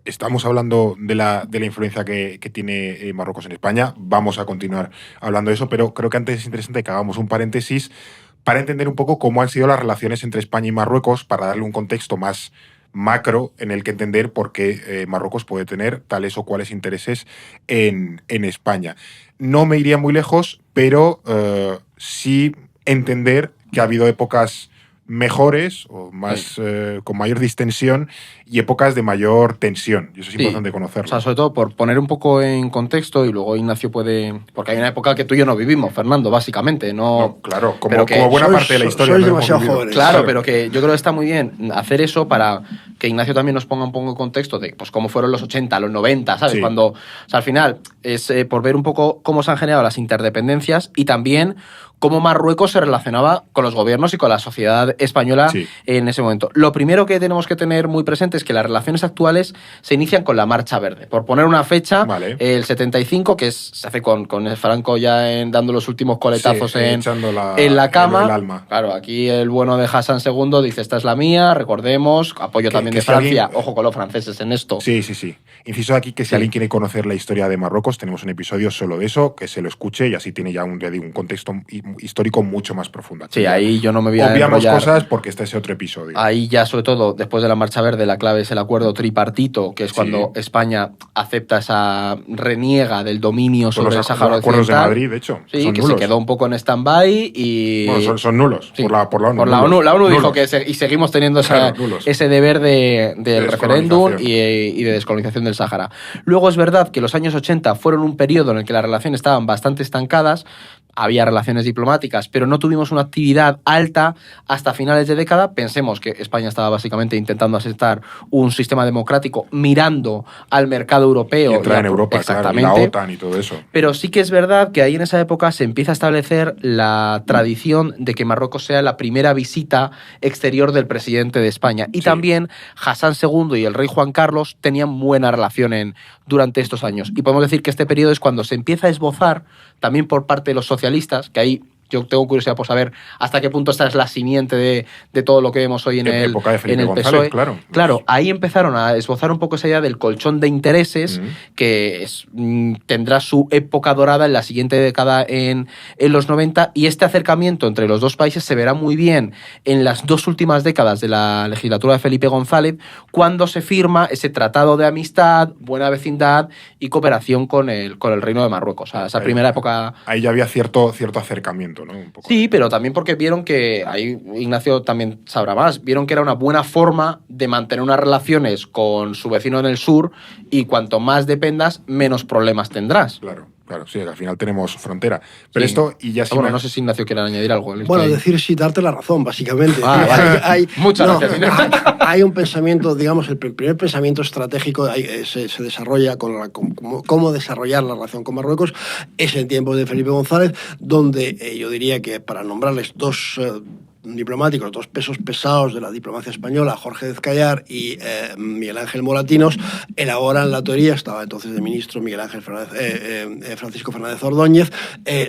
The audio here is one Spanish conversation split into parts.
estamos hablando de la influencia que tiene Marruecos en España. Vamos a continuar hablando de eso, pero creo que antes es interesante que hagamos un paréntesis para entender un poco cómo han sido las relaciones entre España y Marruecos, para darle un contexto más macro en el que entender por qué Marruecos puede tener tales o cuales intereses en España. No me iría muy lejos, pero sí entender que ha habido épocas mejores o más con mayor distensión y épocas de mayor tensión. Y eso es importante conocerlo. O sea, sobre todo por poner un poco en contexto, y luego Ignacio puede... Porque hay una época que tú y yo no vivimos, Fernando, básicamente. No, claro, como buena parte de la historia. Sois demasiado jóvenes. Claro, pero que yo creo que está muy bien hacer eso para que Ignacio también nos ponga un poco en contexto de pues, cómo fueron los 80, los 90, ¿sabes? Sí. Cuando, o sea, al final es por ver un poco cómo se han generado las interdependencias y también cómo Marruecos se relacionaba con los gobiernos y con la sociedad española en ese momento. Lo primero que tenemos que tener muy presente es que las relaciones actuales se inician con la Marcha Verde. Por poner una fecha, el 75, que se hace con el Franco ya dando los últimos coletazos en la cama. El alma. Claro, aquí el bueno de Hassan II dice, esta es la mía, recordemos, apoyo también de Francia. Alguien... Ojo con los franceses en esto. Sí. Inciso aquí que si alguien quiere conocer la historia de Marruecos, tenemos un episodio solo de eso, que se lo escuche y así tiene ya un contexto histórico mucho más profundo. Sí, ahí yo no me voy a obviamos enrollar. Cosas porque este es otro episodio. Ahí ya, sobre todo, después de la Marcha Verde, la clave es el acuerdo tripartito, que es cuando España acepta reniega del dominio sobre el Sáhara Occidental. Los acuerdos de Madrid, de hecho, sí, son que nulos. Se quedó un poco en stand-by y... Bueno, son nulos, sí, por la ONU. Por la ONU. La ONU dijo que y seguimos teniendo ese deber del referéndum y de descolonización del Sáhara. Luego es verdad que los años 80 fueron un periodo en el que las relaciones estaban bastante estancadas, había relaciones diplomáticas, pero no tuvimos una actividad alta hasta finales de década. Pensemos que España estaba básicamente intentando asentar un sistema democrático mirando al mercado europeo. Y entrar en Europa, exactamente. Claro, y la OTAN y todo eso. Pero sí que es verdad que ahí en esa época se empieza a establecer la tradición de que Marruecos sea la primera visita exterior del presidente de España. Y también Hassan II y el rey Juan Carlos tenían buena relación durante estos años. Y podemos decir que este periodo es cuando se empieza a esbozar, también por parte de los socialistas, que ahí yo tengo curiosidad por saber hasta qué punto esta es la simiente de todo lo que vemos hoy en el PSOE. Claro, ahí empezaron a esbozar un poco esa idea del colchón de intereses, que tendrá su época dorada en la siguiente década en los 90, y este acercamiento entre los dos países se verá muy bien en las dos últimas décadas de la legislatura de Felipe González, cuando se firma ese tratado de amistad, buena vecindad y cooperación con el Reino de Marruecos. O sea, esa primera época... Ahí ya había cierto acercamiento, ¿no? Un poco pero también porque vieron que, ahí Ignacio también sabrá más, vieron que era una buena forma de mantener unas relaciones con su vecino en el sur, y cuanto más dependas, menos problemas tendrás. Claro, sí, al final tenemos frontera. Pero esto, y ya bueno, no sé si Ignacio quiere añadir algo. Bueno, darte la razón, básicamente. Muchas gracias. Hay un pensamiento, digamos, el primer pensamiento estratégico se desarrolla con cómo desarrollar la relación con Marruecos, es en tiempos de Felipe González, donde yo diría que, para nombrarles dos diplomáticos, dos pesos pesados de la diplomacia española, Jorge Dezcayar y Miguel Ángel Moratinos, elaboran la teoría, estaba entonces de ministro Francisco Fernández Ordóñez,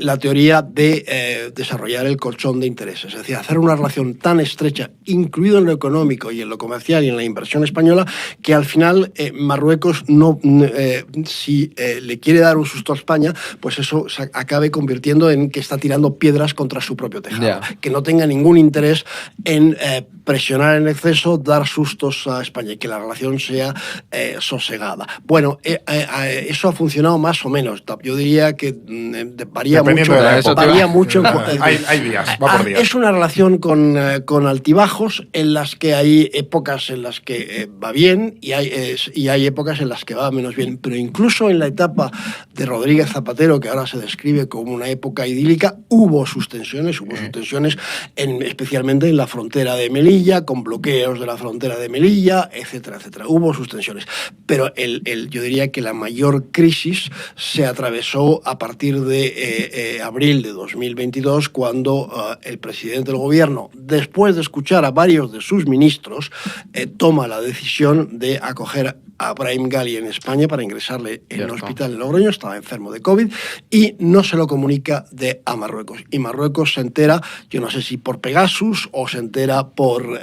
la teoría de desarrollar el colchón de intereses, es decir, hacer una relación tan estrecha, incluido en lo económico y en lo comercial y en la inversión española, que al final Marruecos si le quiere dar un susto a España, pues eso se acabe convirtiendo en que está tirando piedras contra su propio tejado, que no tenga ningún interés en presionar en exceso, dar sustos a España y que la relación sea sosegada. Bueno, eso ha funcionado más o menos. Yo diría que varía mucho. Hay días, va por días. Es una relación con altibajos, en las que hay épocas en las que va bien y hay épocas en las que va menos bien. Pero incluso en la etapa de Rodríguez Zapatero, que ahora se describe como una época idílica, hubo sus tensiones especialmente en la frontera de Melilla, con bloqueos de la frontera de Melilla, etcétera, etcétera. Hubo sus tensiones. Pero yo diría que la mayor crisis se atravesó a partir de abril de 2022, cuando el presidente del gobierno, después de escuchar a varios de sus ministros, toma la decisión de acoger a Brahim Ghali en España para ingresarle en el hospital en Logroño, estaba enfermo de COVID, y no se lo comunica a Marruecos. Y Marruecos se entera, yo no sé si por Pegasus o se entera por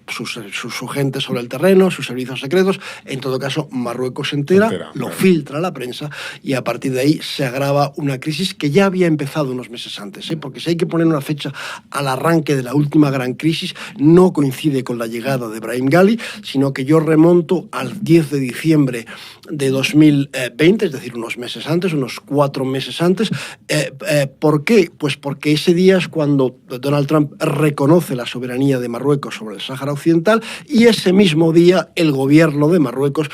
su gente sobre el terreno, sus servicios secretos. En todo caso, Marruecos se entera, lo filtra a la prensa y a partir de ahí se agrava una crisis que ya había empezado unos meses antes, porque si hay que poner una fecha al arranque de la última gran crisis, no coincide con la llegada de Brahim Ghali, sino que yo remonto al 10 de diciembre de 2020, es decir, unos meses antes, unos 4 meses antes. ¿Por qué? Pues porque ese día es cuando Donald Trump reconoce la soberanía de Marruecos sobre el Sáhara Occidental y ese mismo día el gobierno de Marruecos,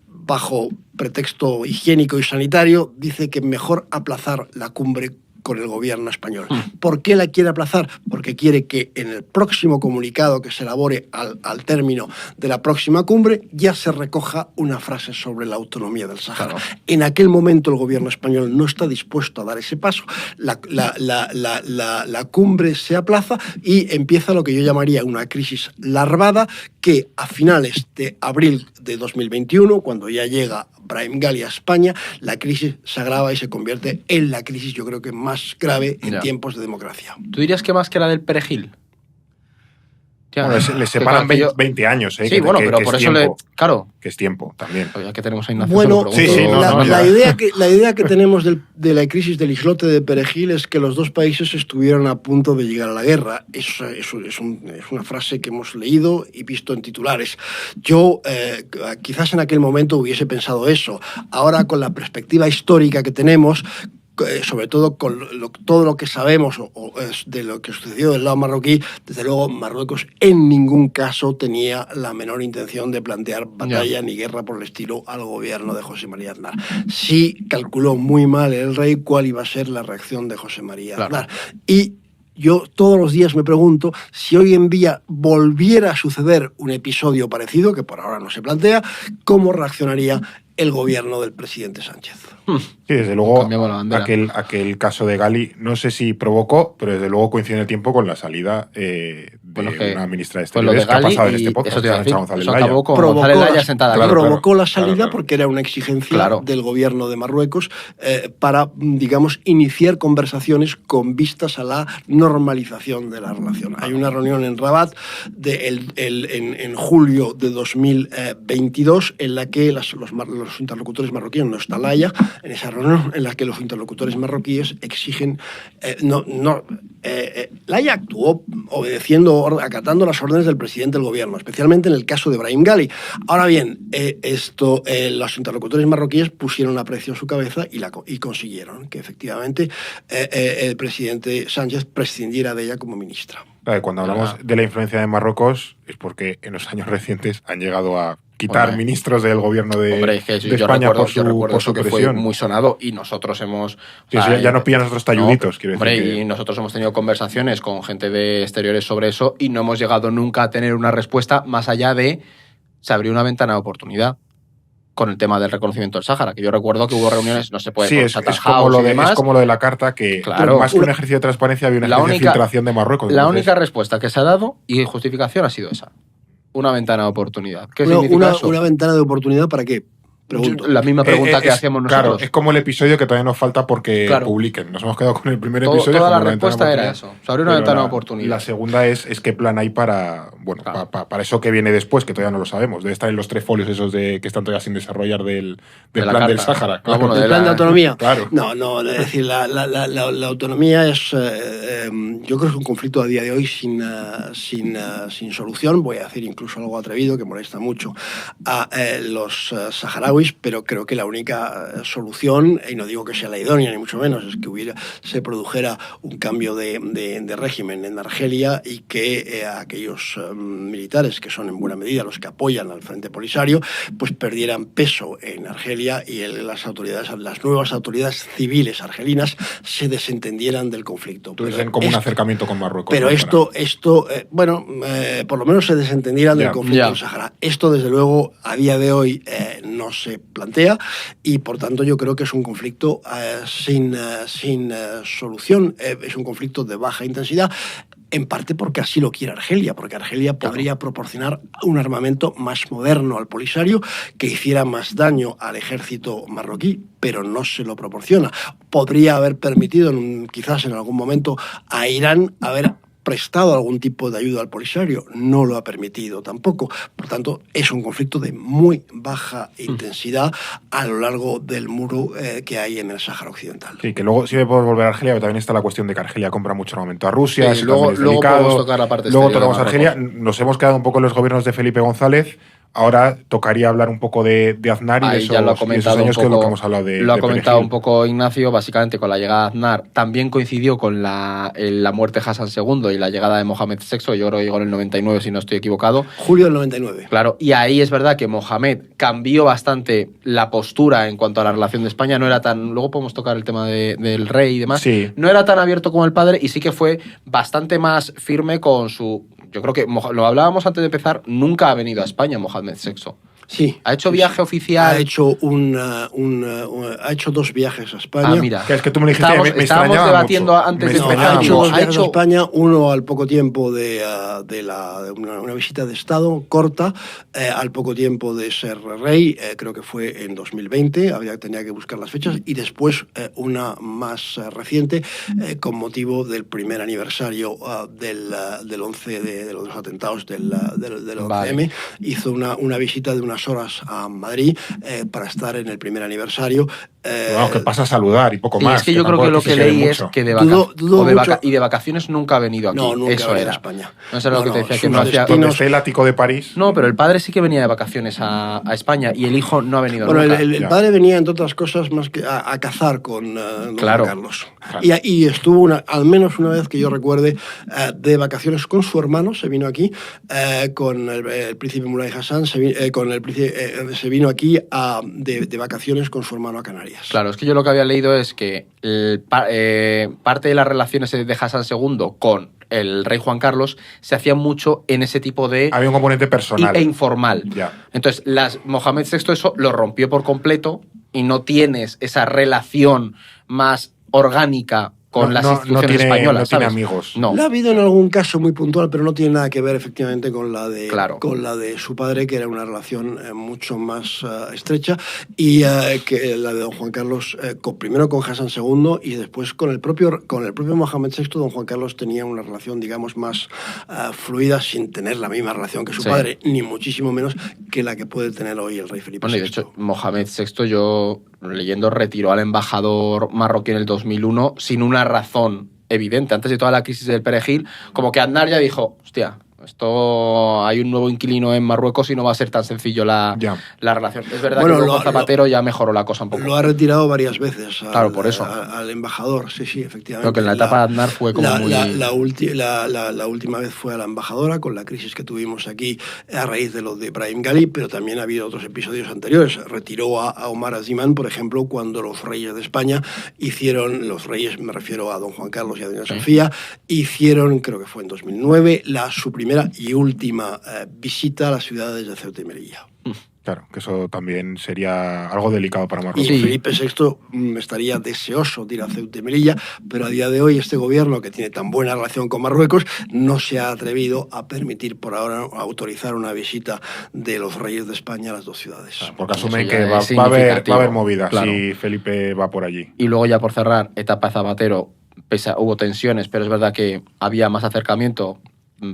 bajo pretexto higiénico y sanitario, dice que mejor aplazar la cumbre con el gobierno español. ¿Por qué la quiere aplazar? Porque quiere que en el próximo comunicado que se elabore al término de la próxima cumbre ya se recoja una frase sobre la autonomía del Sáhara. Claro. En aquel momento el gobierno español no está dispuesto a dar ese paso. La cumbre se aplaza y empieza lo que yo llamaría una crisis larvada que a finales de abril de 2021, cuando ya llega Brahim Ghali a España, la crisis se agrava y se convierte en la crisis, yo creo que más grave en tiempos de democracia. ¿Tú dirías que más que la del perejil? Bueno, le separan 20 años, ¿eh? Sí, bueno, pero por eso claro. Que es tiempo también. Ya que tenemos a Ignacio, bueno, la idea que tenemos de la crisis del islote de Perejil es que los dos países estuvieron a punto de llegar a la guerra. Es una frase que hemos leído y visto en titulares. Yo quizás en aquel momento hubiese pensado eso. Ahora, con la perspectiva histórica que tenemos, sobre todo con todo lo que sabemos de lo que sucedió del lado marroquí, desde luego Marruecos en ningún caso tenía la menor intención de plantear batalla ni guerra por el estilo al gobierno de José María Aznar. Sí calculó muy mal el rey cuál iba a ser la reacción de José María Aznar. Y yo todos los días me pregunto si hoy en día volviera a suceder un episodio parecido, que por ahora no se plantea, ¿cómo reaccionaría el gobierno del presidente Sánchez? Sí, desde luego, aquel caso de Ghali, no sé si provocó, pero desde luego coincide en el tiempo con la salida de una ministra de Exteriores que ha pasado en este podcast. Eso acabó con González Laya sentada aquí. Provocó la salida porque era una exigencia del gobierno de Marruecos para, digamos, iniciar conversaciones con vistas a la normalización de la relación. Hay una reunión en Rabat en julio de 2022 en la que los interlocutores marroquíes, no está Laya, en esa reunión en la que los interlocutores marroquíes exigen... Laya actuó acatando las órdenes del presidente del gobierno, especialmente en el caso de Brahim Ghali. Ahora bien, los interlocutores marroquíes pusieron a precio su cabeza y consiguieron que efectivamente el presidente Sánchez prescindiera de ella como ministra. Cuando hablamos de la influencia de Marruecos es porque en los años recientes han llegado a quitar ministros del gobierno de España por su que presión. Fue muy sonado y nosotros hemos... ya nos pillan nuestros talluditos, quiero decir. Y nosotros hemos tenido conversaciones con gente de exteriores sobre eso y no hemos llegado nunca a tener una respuesta más allá de se abrió una ventana de oportunidad con el tema del reconocimiento del Sáhara, que yo recuerdo que hubo reuniones, no se puede... Sí, es como lo de la carta, que más que un ejercicio de transparencia había una ejercicio de filtración de Marruecos. La única respuesta que se ha dado y justificación ha sido esa. Una ventana de oportunidad. ¿Qué significa eso? ¿Una ventana de oportunidad para qué? Pregunto. La misma pregunta que hacemos nosotros. Claro, es como el episodio que todavía nos falta porque publiquen. Nos hemos quedado con el primer episodio. Toda la respuesta era eso. Se abrió una ventana de oportunidad. La segunda es qué plan hay para para eso que viene después, que todavía no lo sabemos. Debe estar en los 3 folios esos que están todavía sin desarrollar del plan del Sáhara. ¿Del plan de autonomía? Claro. No, es decir, la autonomía es... yo creo que es un conflicto a día de hoy sin solución. Voy a decir incluso algo atrevido que molesta mucho a los saharauis, pero creo que la única solución, y no digo que sea la idónea ni mucho menos, es que se produjera un cambio de régimen en Argelia y que aquellos militares que son en buena medida los que apoyan al Frente Polisario pues perdieran peso en Argelia y las nuevas autoridades civiles argelinas se desentendieran del conflicto. Entonces como un acercamiento con Marruecos. Pero por lo menos se desentendieran del conflicto del Sáhara. Esto desde luego a día de hoy no se plantea y por tanto yo creo que es un conflicto sin solución, es un conflicto de baja intensidad. en parte porque así lo quiere Argelia, porque Argelia podría proporcionar un armamento más moderno al Polisario que hiciera más daño al ejército marroquí, pero no se lo proporciona. Podría haber permitido, quizás en algún momento, a Irán haber prestado algún tipo de ayuda al Polisario, no lo ha permitido tampoco. Por tanto, es un conflicto de muy baja intensidad a lo largo del muro que hay en el Sáhara Occidental. Sí, que luego sí me puedo volver a Argelia, pero también está la cuestión de que Argelia compra mucho armamento a Rusia, Sí, eso luego también es delicado. podemos tocar la parte Luego exterior de tocamos Argelia, nos hemos quedado un poco en los gobiernos de Felipe González. Ahora tocaría hablar un poco de Aznar y de esos, ya lo ha y esos comentado años un que es lo poco, que hemos hablado de lo ha de comentado Perejil. un poco Ignacio, básicamente con la llegada de Aznar. También coincidió con la muerte de Hassan II y la llegada de Mohamed VI, yo creo que llegó en el 99, si no estoy equivocado. Julio del 99. Claro, y ahí es verdad que Mohamed cambió bastante la postura en cuanto a la relación de España. No era tan. Luego podemos tocar el tema del rey y demás. Sí. No era tan abierto como el padre y sí que fue bastante más firme con su. Yo creo que lo hablábamos antes de empezar, nunca ha venido a España Mohamed VI. Sí. ¿Ha hecho sí, viaje sí. oficial? Ha hecho, ha hecho 2 viajes a España. Ah, mira. Que es que tú me dijiste, Estábamos extrañaba debatiendo mucho. antes Me de No, empezar. ha hecho extrañaba 2 mucho. viajes a España, uno al poco tiempo de una visita de Estado corta, al poco tiempo de ser rey, creo que fue en 2020, tenía que buscar las fechas, y después una más reciente, con motivo del primer aniversario del 11 de los atentados del 11M. Vale. Hizo una visita de unas horas a Madrid para estar en el primer aniversario. Vamos, que pasa a saludar y poco Sí, más. es que yo creo tampoco que lo se que quede leí es mucho. que Dudo mucho. y de vacaciones nunca ha venido aquí. No, nunca Eso ha venido era. a España. No sé lo que te decía, que sus no hacía. destinos- Donde esté el ático de París. No, pero el padre sí que venía de vacaciones a España y el hijo no ha venido Bueno, nunca. el Ya. padre venía, entre otras cosas, más que a cazar con don Claro. Juan Carlos. Claro. Y estuvo al menos una vez que yo recuerde de vacaciones con su hermano, se vino aquí, con el príncipe Mulay Hassan, se vino aquí de vacaciones con su hermano a Canarias. Claro, es que yo lo que había leído es que parte de las relaciones de Hassan II con el rey Juan Carlos se hacían mucho en ese tipo de Había un componente personal. e informal. Ya. Entonces, Mohamed VI eso lo rompió por completo y no tienes esa relación más orgánica con las instituciones españolas, no tiene ¿sabes? amigos. No. La ha habido en algún caso muy puntual, pero no tiene nada que ver efectivamente con la de, Claro. con la de su padre, que era una relación mucho más estrecha, y que la de don Juan Carlos, primero con Hassan II y después con el propio Mohamed VI. Don Juan Carlos tenía una relación, digamos, más fluida, sin tener la misma relación que su Sí. padre, ni muchísimo menos que la que puede tener hoy el rey Felipe Bueno, y VI. de hecho, Mohamed VI, yo leyendo, retiró al embajador marroquí en el 2001 sin una razón evidente. Antes de toda la crisis del Perejil, como que Aznar ya dijo, hostia, esto hay un nuevo inquilino en Marruecos y no va a ser tan sencillo la relación. Es verdad Bueno, que luego Zapatero ya mejoró la cosa un poco. Lo ha retirado varias veces Claro, por eso. al embajador, sí, efectivamente. Creo que en la etapa de Aznar fue como muy... La última vez fue a la embajadora, con la crisis que tuvimos aquí a raíz de lo de Brahim Ghali, pero también ha habido otros episodios anteriores. Retiró a Omar Aziman, por ejemplo, cuando los reyes de España hicieron, los reyes, me refiero a don Juan Carlos y a doña Sofía, hicieron, creo que fue en 2009, su primera y última visita a las ciudades de Ceuta y Melilla. Claro, que eso también sería algo delicado para Y Marruecos. Sí. Felipe VI estaría deseoso de ir a Ceuta y Melilla, pero a día de hoy este gobierno, que tiene tan buena relación con Marruecos, no se ha atrevido a permitir por ahora, a autorizar una visita de los reyes de España a las 2 ciudades. Porque asumen Eso ya que es va a significativo. haber movidas Claro. si Felipe va por allí. Y luego ya por cerrar, etapa de Zapatero, hubo tensiones, pero es verdad que había más acercamiento,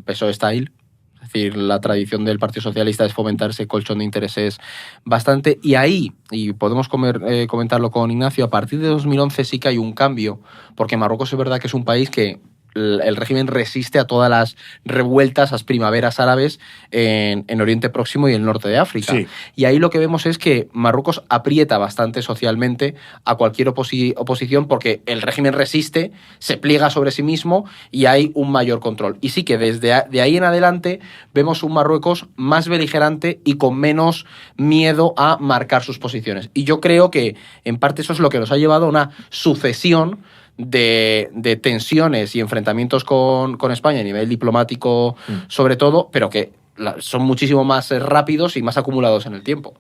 PSOE-style. Es decir, la tradición del Partido Socialista es fomentar ese colchón de intereses bastante. Y ahí, y podemos comentarlo con Ignacio, a partir de 2011 sí que hay un cambio, porque Marruecos es verdad que es un país que el régimen resiste a todas las revueltas, las primaveras árabes en Oriente Próximo y el norte de África. Sí. Y ahí lo que vemos es que Marruecos aprieta bastante socialmente a cualquier oposición porque el régimen resiste, se pliega sobre sí mismo y hay un mayor control. Y sí que de ahí en adelante vemos un Marruecos más beligerante y con menos miedo a marcar sus posiciones. Y yo creo que en parte eso es lo que nos ha llevado a una sucesión de tensiones y enfrentamientos con España a nivel diplomático sobre todo, pero que son muchísimo más rápidos y más acumulados en el tiempo.